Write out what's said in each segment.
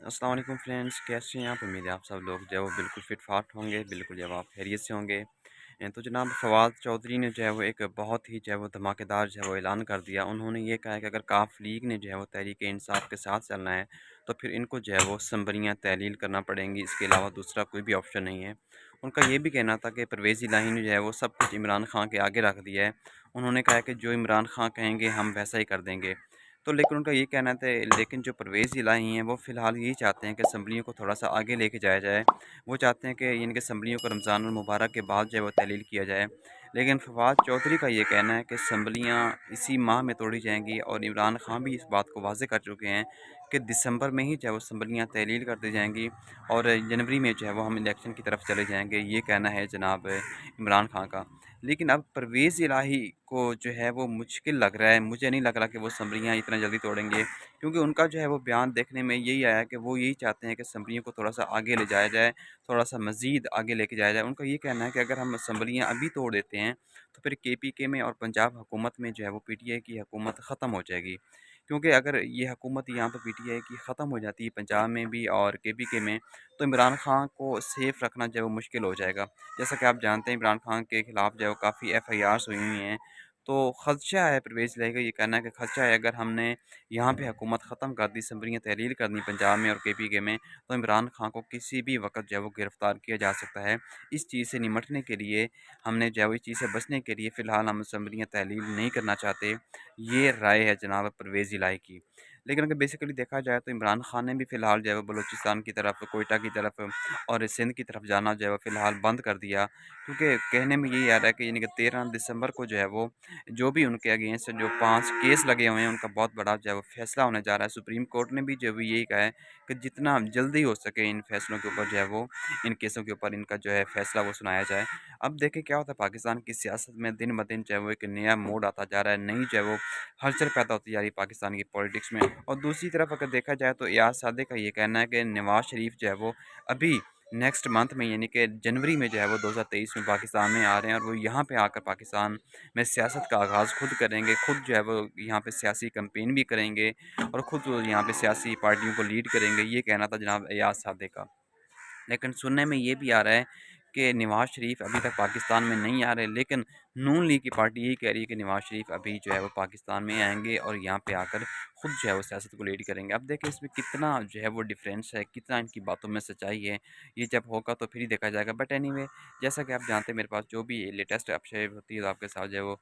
السلام علیکم فرینڈس، کیسے ہیں آپ؟ امید ہے آپ سب لوگ جو ہے وہ بالکل فٹ فاٹ ہوں گے، بالکل جو ہے آپ خیریت سے ہوں گے۔ تو جناب فواد چودھری نے جو ہے وہ ایک بہت ہی جو ہے وہ دھماکے دار جو ہے وہ اعلان کر دیا۔ انہوں نے یہ کہا ہے کہ اگر کاف لیگ نے جو ہے وہ تحریک انصاف کے ساتھ چلنا ہے تو پھر ان کو جو ہے وہ اسمبلیاں تحلیل کرنا پڑیں گی، اس کے علاوہ دوسرا کوئی بھی آپشن نہیں ہے۔ ان کا یہ بھی کہنا تھا کہ پرویز الہی نے جو ہے وہ سب کچھ عمران خان کے آگے رکھ دیا ہے۔ انہوں نے کہا کہ جو عمران خان کہیں گے ہم ویسا ہی کر دیں گے۔ تو لیکن ان کا یہ کہنا تھا، لیکن جو پرویز الہی ہیں وہ فی الحال یہی چاہتے ہیں کہ اسمبلیوں کو تھوڑا سا آگے لے کے جایا جائے۔ وہ چاہتے ہیں کہ ان کے اسمبلیوں کو رمضان المبارک کے بعد جو ہے وہ تحلیل کیا جائے۔ لیکن فواد چودھری کا یہ کہنا ہے کہ اسمبلیاں اسی ماہ میں توڑی جائیں گی، اور عمران خان بھی اس بات کو واضح کر چکے ہیں کہ دسمبر میں ہی جو ہے وہ اسمبلیاں تحلیل کر دی جائیں گی، اور جنوری میں جو ہے وہ ہم الیکشن کی طرف چلے جائیں گے۔ یہ کہنا ہے جناب عمران خان کا۔ لیکن اب پرویز الہی کو جو ہے وہ مشکل لگ رہا ہے، مجھے نہیں لگ رہا کہ وہ اسمبلیاں اتنا جلدی توڑیں گے، کیونکہ ان کا جو ہے وہ بیان دیکھنے میں یہی آیا کہ وہ یہی چاہتے ہیں کہ اسمبلیوں کو تھوڑا سا آگے لے جایا جائے، تھوڑا سا مزید آگے لے کے جایا جائے۔ ان کا یہ کہنا ہے کہ اگر ہم اسمبلیاں ابھی توڑ دیتے ہیں تو پھر کے پی کے میں اور پنجاب حکومت میں جو ہے وہ پی ٹی آئی کی حکومت ختم ہو جائے گی، کیونکہ اگر یہ حکومت یہاں پہ پی ٹی آئی کی ختم ہو جاتی ہے پنجاب میں بھی اور کے پی کے میں، تو عمران خان کو سیف رکھنا جو ہے وہ مشکل ہو جائے گا۔ جیسا کہ آپ جانتے ہیں عمران خان کے خلاف جو ہے وہ کافی ایف آئی آرز ہوئی ہوئی ہیں، تو خدشہ ہے پرویز الہی کا یہ کہنا ہے کہ خدشہ ہے اگر ہم نے یہاں پہ حکومت ختم کر دی، اسمبلیاں تحلیل کرنی پنجاب میں اور کے پی کے میں، تو عمران خان کو کسی بھی وقت جو ہے وہ گرفتار کیا جا سکتا ہے۔ اس چیز سے نمٹنے کے لیے ہم نے جو ہے وہ اس چیز سے بچنے کے لیے فی الحال ہم اسمبلیاں تحلیل نہیں کرنا چاہتے۔ یہ رائے ہے جناب پرویز الہی کی۔ لیکن اگر بیسیکلی دیکھا جائے تو عمران خان نے بھی فی الحال جو ہے وہ بلوچستان کی طرف، کوئٹہ کی طرف اور سندھ کی طرف جانا جو ہے وہ فی الحال بند کر دیا، کیونکہ کہنے میں یہی آ رہا ہے کہ یعنی کہ 13 دسمبر کو جو ہے وہ جو بھی ان کے اگینسٹ جو 5 کیس لگے ہوئے ہیں ان کا بہت بڑا جو ہے وہ فیصلہ ہونے جا رہا ہے۔ سپریم کورٹ نے بھی جو ہے یہی کہا ہے کہ جتنا جلدی ہو سکے ان فیصلوں کے اوپر جو ہے وہ ان کیسوں کے اوپر ان کا جو ہے فیصلہ وہ سنایا جائے۔ اب دیکھیں کیا ہوتا ہے، پاکستان کی سیاست میں دن بدن جو ہے وہ ایک نیا موڈ آتا جا رہا ہے، نئی جو ہے وہ ہلچل پیدا ہوتی جا رہی ہے پاکستان کی پولیٹکس میں۔ اور دوسری طرف اگر دیکھا جائے تو ایاز صادق کا یہ کہنا ہے کہ نواز شریف جو ہے وہ ابھی نیکسٹ منتھ میں یعنی کہ جنوری میں جو ہے وہ 2023 میں پاکستان میں آ رہے ہیں، اور وہ یہاں پہ آ کر پاکستان میں سیاست کا آغاز خود کریں گے، خود جو ہے وہ یہاں پہ سیاسی کمپین بھی کریں گے اور خود وہ یہاں پہ سیاسی پارٹیوں کو لیڈ کریں گے۔ یہ کہنا تھا جناب ایاز صادق کا۔ لیکن سننے میں یہ بھی آ رہا ہے کہ نواز شریف ابھی تک پاکستان میں نہیں آ رہے، لیکن نون لیگ کی پارٹی یہی کہہ رہی ہے کہ نواز شریف ابھی جو ہے وہ پاکستان میں آئیں گے اور یہاں پہ آ کر خود جو ہے وہ سیاست کو لیڈ کریں گے۔ اب دیکھیں اس میں کتنا جو ہے وہ ڈفرینس ہے، کتنا ان کی باتوں میں سچائی ہے، یہ جب ہوگا تو پھر ہی دیکھا جائے گا۔ بٹ اینی وے، جیسا کہ آپ جانتے ہیں میرے پاس جو بھی لیٹسٹ اپڈیٹ ہوتی ہے تو آپ کے ساتھ جو ہے وہ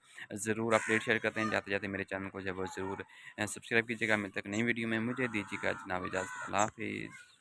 ضرور اپڈیٹ شیئر کرتے ہیں۔ جاتے جاتے میرے چینل کو جو ہے وہ ضرور سبسکرائب کیجیے گا۔ ملتے ہیں نئی ویڈیو میں، مجھے دیجیے گا جناب اجازت۔ اللہ حافظ۔